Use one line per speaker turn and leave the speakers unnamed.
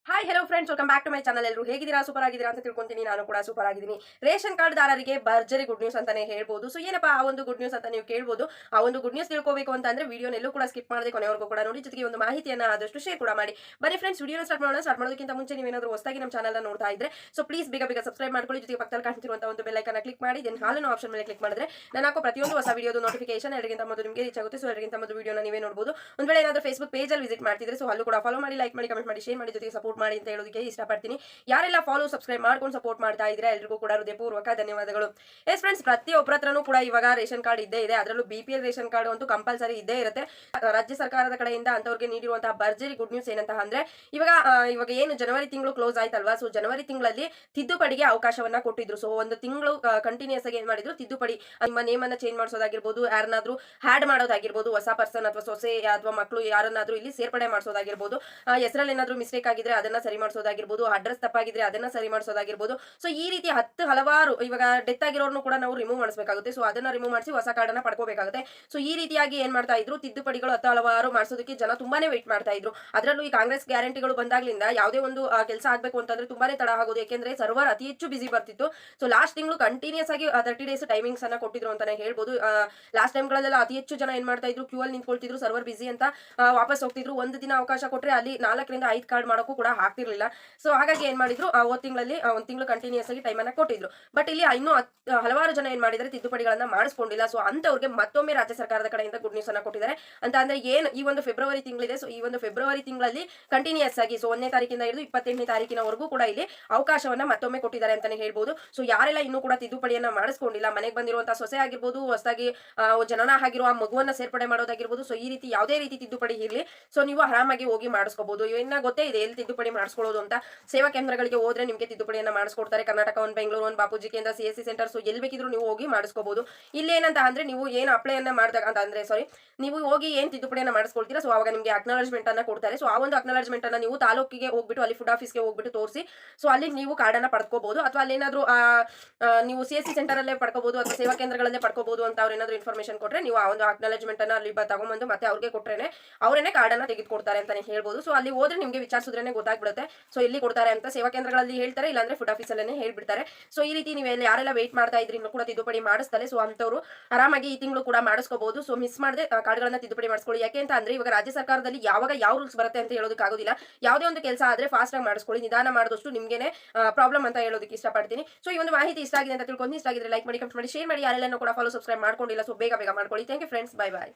Hi hello friends, welcome back to my channel. ಎಲ್ಲರೂ ಹೇಗಿದ್ದೀರಾ? Super ಆಗಿದ್ದೀರಾ ಅಂತ ತಿಳ್ಕೊಂತೀನಿ. ನಾನು ಕೂಡ ಸೂಪರ್ ಆಗಿದ್ದೀನಿ. ರೇಷನ್ ಕಾರ್ಡ್ ದಾರರಿಗೆ ಭರ್ಜರಿ ಗುಡ್ ನ್ಯೂಸ್ ಅಂತಾನೆ ಹೇಳ್ಬೋದು. ಸೊ ಏನಪ್ಪಾ ಆ ಒಂದು ಗುಡ್ ನ್ಯೂಸ್ ಅಂತ ನೀವು ಕೇಳ್ಬೋದು. ಆ ಒಂದು ಗುಡ್ ನ್ಯೂಸ್ ತಿಳ್ಕೋಬೇಕು ಅಂತಂದ್ರೆ ವಿಡಿಯೋನೆಲ್ಲೂ ಕೂಡ ಸ್ಕಿಪ್ ಮಾಡದೆ ಕೊನೆವರೆಗೂ ಕೂಡ ನೋಡಿ, ಜೊತೆಗೆ ಒಂದು ಮಾಹಿತಿಯನ್ನ ಆದಷ್ಟು ಶೇರ್ ಕೂಡ ಮಾಡಿ. ಬನ್ನಿ ಫ್ರೆಂಡ್ಸ್, ವಿಡಿಯೋನ ಸ್ಟಾರ್ಟ್ ಮಾಡೋಣ. ಸ್ಟಾರ್ಟ್ ಮಾಡೋದಕ್ಕಿಂತ ಮುಂಚೆ ನೀವೇನಾದರೂ ಹೊಸದಾಗಿ ನಮ್ಮ ಚಾನಲ್ ನೋಡ್ತಾ ಇದ್ರೆ ಸೊ ಪ್ಲೀಸ್ ಬೇಗ ಸಬ್ಸ್ಕ್ರೈಬ್ ಮಾಡ್ಕೊಳ್ಳಿ. ಜೊತೆಗೆ ಪಕ್ಕದಲ್ಲಿ ಕಾಣ್ತಿರುವಂತಹ ಒಂದು ಬೆಲ್ ಐಕಾನ್ ಕ್ಲಿಕ್ ಮಾಡಿ ದೆನ್ ಹಾಲಿನ ಆಪ್ಷನ್ ಮೇಲೆ ಕ್ಲಿಕ್ ಮಾಡಿದ್ರೆ ನಾನು ಹಾಕೋ ಪ್ರತಿಯೊಂದು ಹೊಸ ವಿಡಿಯೋದು ನೋಟಿಫಿಕೇಶನ್ ಎಲ್ಲರಿಗಿಂತ ಮೊದಲು ನಿಮಗೆ ರೀಚ್ ಆಗುತ್ತೆ. ಸೊ ಎಲ್ಲರಿಗಿಂತ ಮೊದಲು ವಿಡಿಯೋನ ನೀವೇ ನೋಡಬಹುದು. ಒಂದು ವೇಳೆ ಏನಾದರೂ ಫೇಸ್ಬುಕ್ ಪೇಜ್ ಅಲ್ಲಿ ವಿಸಿಟ್ ಮಾಡ್ತಿದ್ರೆ ಸೊ ಅಲ್ಲೂ ಕೂಡ ಫಾಲೋ ಮಾಡಿ, ಲೈಕ್ ಮಾಡಿ, ಕಮೆಂಟ್ ಮಾಡಿ, ಶೇರ್ ಮಾಡಿ, ಜೊತೆಗೆ ಸಪೋರ್ಟ್ ಮಾಡಿ ಅಂತ ಹೇಳೋದಕ್ಕೆ ಇಷ್ಟಪಡ್ತೀನಿ. ಯಾರೆಲ್ಲ ಫಾಲೋ ಸಬ್ಸ್ಕ್ರೈಬ್ ಮಾಡ್ಕೊಂಡು ಸಪೋರ್ಟ್ ಮಾಡ್ತಾ ಇದ್ರೆ ಎಲ್ರಿಗೂ ಕೂಡ ಹೃದಯಪೂರ್ವಕ ಧನ್ಯವಾದಗಳು. ಎಸ್ ಫ್ರೆಂಡ್ಸ್, ಪ್ರತಿಯೊಬ್ಬರ ಹತ್ರನೂ ಕೂಡ ಇವಾಗ ರೇಷನ್ ಕಾರ್ಡ್ ಇದ್ದೇ ಇದೆ. ಅದರಲ್ಲೂ BPL ರೇಷನ್ ಕಾರ್ಡ್ ಅಂತೂ ಕಂಪಲ್ಸರಿ ಇದ್ದೇ ಇರುತ್ತೆ. ರಾಜ್ಯ ಸರ್ಕಾರದ ಕಡೆಯಿಂದ ಅಂತವ್ರಿಗೆ ನೀಡಿರುವಂತಹ ಭರ್ಜರಿ ಗುಡ್ ನ್ಯೂಸ್ ಏನಂತ ಅಂದ್ರೆ ಇವಾಗ ಏನು ಜನವರಿ ತಿಂಗಳು ಕ್ಲೋಸ್ ಆಯ್ತಲ್ವಾ, ಸೊ ಜನವರಿ ತಿಂಗಳಲ್ಲಿ ತಿದ್ದುಪಡಿಗೆ ಅವಕಾಶವನ್ನ ಕೊಟ್ಟಿದ್ರು. ಸೊ ಒಂದು ತಿಂಗಳು ಕಂಟಿನ್ಯೂಸ್ ಆಗಿ ಏನ್ ಮಾಡಿದ್ರು, ತಿದ್ದುಪಡಿ ನಿಮ್ಮ ನೇಮ್ ಅನ್ನ ಚೇಂಜ್ ಮಾಡಿಸೋದಾಗಿರ್ಬೋದು, ಯಾರನ್ನಾದ್ರೂ ಹ್ಯಾಡ್ ಮಾಡೋದಾಗಿರ್ಬೋದು, ಹೊಸ ಪರ್ಸನ್ ಅಥವಾ ಸೊಸೆ ಅಥವಾ ಮಕ್ಕಳು ಯಾರನ್ನಾದ್ರೂ ಇಲ್ಲಿ ಸೇರ್ಪಡೆ ಮಾಡಿಸೋದಾಗಿರ್ಬೋದು, ಹೆಸರಲ್ಲಿ ಏನಾದ್ರೂ ಮಿಸ್ಟೇಕ್ ಆಗಿದ್ರೆ ಅದನ್ನ ಸರಿ ಮಾಡಿಸೋದಾಗಿರ್ಬೋದು, ಅಡ್ರೆಸ್ ತಪ್ಪಾಗಿದ್ರೆ ಅದನ್ನ ಸರಿ ಮಾಡಿಸೋದಾಗಿರ್ಬೋದು. ಸೊ ಈ ರೀತಿ ಹಲವಾರು ಇವಾಗ ಡೆತ್ ಆಗಿರೋರ್ನು ಕೂಡ ನಾವು ರಿಮೂವ್ ಮಾಡಿಸಬೇಕಾಗುತ್ತೆ. ಸೊ ಅದನ್ನ ರಿಮೂವ್ ಮಾಡಿಸಿ ಹೊಸ ಕಾರ್ಡ್ ಅನ್ನ ಪಡ್ಕೋಬೇಕಾಗುತ್ತೆ. ಸೊ ಈ ರೀತಿಯಾಗಿ ಏನ್ ಮಾಡ್ತಾ ಇದ್ರು, ತಿದ್ದುಪಡಿಗಳು ಹಲವಾರು ಮಾಡಿಸೋದಕ್ಕೆ ಜನ ತುಂಬಾನೇ ವೇಟ್ ಮಾಡ್ತಾ ಇದ್ರು. ಅದರಲ್ಲೂ ಈ ಕಾಂಗ್ರೆಸ್ ಗ್ಯಾರಂಟಿಗಳು ಬಂದಾಗ್ಲಿಂದ ಯಾವುದೇ ಒಂದು ಕೆಲಸ ಆಗ್ಬೇಕು ಅಂತಂದ್ರೆ ತುಂಬಾನೇ ತಡ ಆಗೋದು. ಯಾಕೆಂದ್ರೆ ಸರ್ವರ್ ಅತಿ ಹೆಚ್ಚು ಬಿಸಿ ಬರ್ತಿತ್ತು. ಸೊ ಲಾಸ್ಟ್ ತಿಂಗಳು ಕಂಟಿನ್ಯೂಸ್ ಆಗಿ 30 ಡೇಸ್ ಟೈಮಿಂಗ್ಸ್ ಅನ್ನ ಕೊಟ್ಟಿದ್ರು ಅಂತಾನೆ ಹೇಳ್ಬೋದು. ಲಾಸ್ಟ್ ಟೈಮ್ಗಳಲ್ಲೆಲ್ಲ ಅತಿ ಹೆಚ್ಚು ಜನ ಏನ್ ಮಾಡ್ತಾ ಇದ್ರು, ಕ್ಯೂ ಅಲ್ಲಿ ನಿಂತ್ಕೊಳ್ತಿದ್ರು, ಸರ್ವರ್ ಬಿಸಿ ಅಂತ ವಾಪಸ್ ಹೋಗ್ತಿದ್ರು. ಒಂದು ದಿನ ಅವಕಾಶ ಕೊಟ್ರೆ ಅಲ್ಲಿ 4 ರಿಂದ 5 ಕಾರ್ಡ್ ಮಾಡೋಕ್ಕೂ ಕೂಡ ಆಗ್ತಿರ್ಲಿಲ್ಲ. ಸೊ ಹಾಗಾಗಿ ಏನ್ ಮಾಡಿದ್ರು, ಒಂದು ತಿಂಗಳಲ್ಲಿ ಒಂದು ತಿಂಗಳು ಕಂಟಿನ್ಯೂಸ್ ಆಗಿ ಟೈಮ್ ಅನ್ನ ಕೊಟ್ಟಿದ್ರು. ಬಟ್ ಇಲ್ಲಿ ಇನ್ನೂ ಹಲವಾರು ಜನ ಏನ್ ಮಾಡಿದ್ದಾರೆ, ತಿದ್ದುಪಡಿಗಳನ್ನ ಮಾಡಿಸ್ಕೊಂಡಿಲ್ಲ. ಸೊ ಅಂತವ್ರಿಗೆ ಮತ್ತೊಮ್ಮೆ ರಾಜ್ಯ ಸರ್ಕಾರದ ಕಡೆಯಿಂದ ಗುಡ್ ನ್ಯೂಸ್ ಅನ್ನ ಕೊಟ್ಟಿದ್ದಾರೆ. ಅಂತ ಅಂದ್ರೆ ಏನು, ಈ ಒಂದು ಫೆಬ್ರವರಿ ತಿಂಗಳಿದೆ. ಸೊ ಈ ಒಂದು ಫೆಬ್ರವರಿ ತಿಂಗಳಲ್ಲಿ ಕಂಟಿನ್ಯೂಸ್ ಆಗಿ ಸೊ 1ನೇ ತಾರೀಕಿಂದ ಹಿಡಿದು 28ನೇ ತಾರೀಕಿನವರೆಗೂ ಕೂಡ ಇಲ್ಲಿ ಅವಕಾಶವನ್ನ ಮತ್ತೊಮ್ಮೆ ಕೊಟ್ಟಿದ್ದಾರೆ ಅಂತಾನೆ ಹೇಳ್ಬೋದು. ಸೊ ಯಾರೆಲ್ಲ ಇನ್ನೂ ಕೂಡ ತಿದ್ದುಪಡಿಯನ್ನ ಮಾಡಿಸ್ಕೊಂಡಿಲ್ಲ, ಮನೆಗೆ ಬಂದಿರುವಂತಹ ಸೊಸೆ ಆಗಿರ್ಬೋದು, ಹೊಸದಾಗಿ ಜನನ ಆಗಿರುವ ಮಗುವನ್ನ ಸೇರ್ಪಡೆ ಮಾಡೋದಾಗಿರ್ಬೋದು, ಸೊ ಈ ರೀತಿ ಯಾವುದೇ ರೀತಿ ತಿದ್ದುಪಡಿ ಇರಲಿ, ಸೊ ನೀವು ಆರಾಮಾಗಿ ಹೋಗಿ ಮಾಡಿಸ್ಕೋಬಹುದು. ಇನ್ನ ಗೊತ್ತೇ ಇದೆ ಎಲ್ಲಿ ತಿದ್ದುಪಡಿ ಮಾಡಿಸ್ಕೊಳ್ಳೋದು ಅಂತ. ಸೇವಾ ಕೇಂದ್ರಗಳಿಗೆ ಹೋದ್ರೆ ನಿಮಗೆ ತಿದ್ದುಪಡಿಯನ್ನ ಮಾಡಿಸ್ಕೊಡ್ತಾರೆ. ಕರ್ನಾಟಕ ಒಂದು, ಬೆಂಗಳೂರು ಒಂದು, ಬಾಪೂಜಿ ಕೇಂದ್ರ, CSC ಸೆಂಟರ್, ಸೊ ಎಲ್ಲಿ ಬೇಕಿದ್ರು ನೀವು ಹೋಗಿ ಮಾಡಿಸ್ಕೋಬಹುದು. ಇಲ್ಲೇನಂತ ಅಂದ್ರೆ ನೀವು ಏನು ಅಪ್ಲೈಯನ್ನ ಮಾಡಿದಾಗ ಅಂತ ಅಂದ್ರೆ ನೀವು ಹೋಗಿ ಏನ್ ತಿದ್ದುಪಡಿಯನ್ನ ಮಾಡಿಸ್ಕೊಳ್ತೀರಾ, ಸೊ ಅವಾಗ ನಿಮಗೆ ಅಕ್ನಾಲಜ್ಮೆಂಟ್ ಅನ್ನ ಕೊಡ್ತಾರೆ. ಸೊ ಆ ಒಂದು ಅಕ್ನಾಲಜ್ಮೆಂಟ್ ಅನ್ನ ನೀವು ತಾಲೂಕಿಗೆ ಹೋಗ್ಬಿಟ್ಟು ಅಲ್ಲಿ ಫುಡ್ ಆಫೀಸ್ಗೆ ಹೋಗ್ಬಿಟ್ಟು ತೋರಿಸಿ ಸೊ ಅಲ್ಲಿ ನೀವು ಕಾರ್ಡ್ ಅನ್ನ ಪಡ್ಕೋಬಹುದು. ಅಥವಾ ಅಲ್ಲೇನಾದ್ರೂ ನೀವು CSC ಸೆಂಟರ್ ಅಲ್ಲೇ ಪಡ್ಕೋಬಹುದು ಅಥವಾ ಸೇವಾ ಕೇಂದ್ರಗಳಲ್ಲೇ ಪಡ್ಕೋಬಹುದು ಅಂತ ಅವ್ರು ಏನಾದ್ರು ಇನ್ಫಾರ್ಮೇಶನ್ ಕೊಟ್ರೆ ನೀವು ಆ ಒಂದು ಅಕ್ನಾಲಜ್ಮೆಂಟ್ ಅನ್ನ ಅಲ್ಲಿ ತಗೊಂಡ್ಬಂದು ಮತ್ತೆ ಅವ್ರಿಗೆ ಕೊಟ್ರೇನೆ ಅವರೇನೆ ಕಾರ್ಡ್ ಅನ್ನ ತೆಗೆದುಕೊಡ್ತಾರೆ ಅಂತಾನೆ ಹೇಳ್ಬೋದು. ಸೊ ಅಲ್ಲಿ ಹೋದ್ರೆ ನಿಮಗೆ ವಿಚಾರಿಸಿದ್ರೇನೆ ಗೊತ್ತಾಗ್ಬಿಡುತ್ತೆ ಸೊ ಎಲ್ಲಿ ಕೊಡ್ತಾರೆ ಅಂತ. ಸೇವಾ ಕೇಂದ್ರಗಳಲ್ಲಿ ಹೇಳ್ತಾರೆ, ಇಲ್ಲಾಂದ್ರೆ ಫುಡ್ ಆಫೀಸ್ ಅಲ್ಲೇ ಹೇಳ್ಬಿಡ್ತಾರೆ. ಸೊ ಈ ರೀತಿ ನೀವು ಯಾರೆಲ್ಲ ವೇಟ್ ಮಾಡ್ತಾ ಇದ್ರಿ ಇನ್ನೂ ಕೂಡ ತಿದ್ದುಪಡಿ ಮಾಡಿಸ್ತಾರೆ, ಸೊ ಅಂತವರು ಆರಾಮಾಗಿ ಈ ತಿಂಗಳು ಕೂಡ ಮಾಡಿಸ್ಕೋಬಹುದು. ಸೊ ಮಿಸ್ ಮಾಡದೆ ಕಾರ್ಡ್ಗಳನ್ನ ತಿದ್ದುಪಡಿ ಮಾಡಿಸ್ಕೊಳ್ಳಿ. ಯಾಕೆ ಅಂತ ಅಂದ್ರೆ ಇವಾಗ ರಾಜ್ಯ ಸರ್ಕಾರದಲ್ಲಿ ಯಾವಾಗ ಯಾವ ರೂಲ್ಸ್ ಬರುತ್ತೆ ಅಂತ ಹೇಳೋದಕ್ಕಾಗೋದಿಲ್ಲ. ಯಾವುದೇ ಒಂದು ಕೆಲಸ ಆದ್ರೆ ಫಾಸ್ಟ್ ಆಗಿ ಮಾಡಿಸ್ಕೊಳ್ಳಿ, ನಿಧಾನ ಮಾಡಿದಷ್ಟು ನಿಮ್ಗೆನೆ ಪ್ರಾಬ್ಲಮ್ ಅಂತ ಹೇಳೋದಕ್ಕೆ ಇಷ್ಟಪಡ್ತೀನಿ. ಸೊ ಈ ಒಂದು ಮಾಹಿತಿ ಇಷ್ಟ ಆಗಿದೆ ಅಂತ ತಿಳ್ಕೊಂಡು, ಇಷ್ಟ ಆಗಿದ್ರೆ ಲೈಕ್ ಮಾಡಿ, ಕಮೆಂಟ್ ಮಾಡಿ, ಶೇರ್ ಮಾಡಿ. ಯಾರೆಲ್ಲ ಕೂಡ ಫಾಲೋ ಸಬ್ಸ್ಕ್ರೈಬ್ ಮಾಡ್ಕೊಂಡಿಲ್ಲ ಸೊ ಬೇಗ ಮಾಡ್ಕೊಳ್ಳಿ. Thank you friends, by.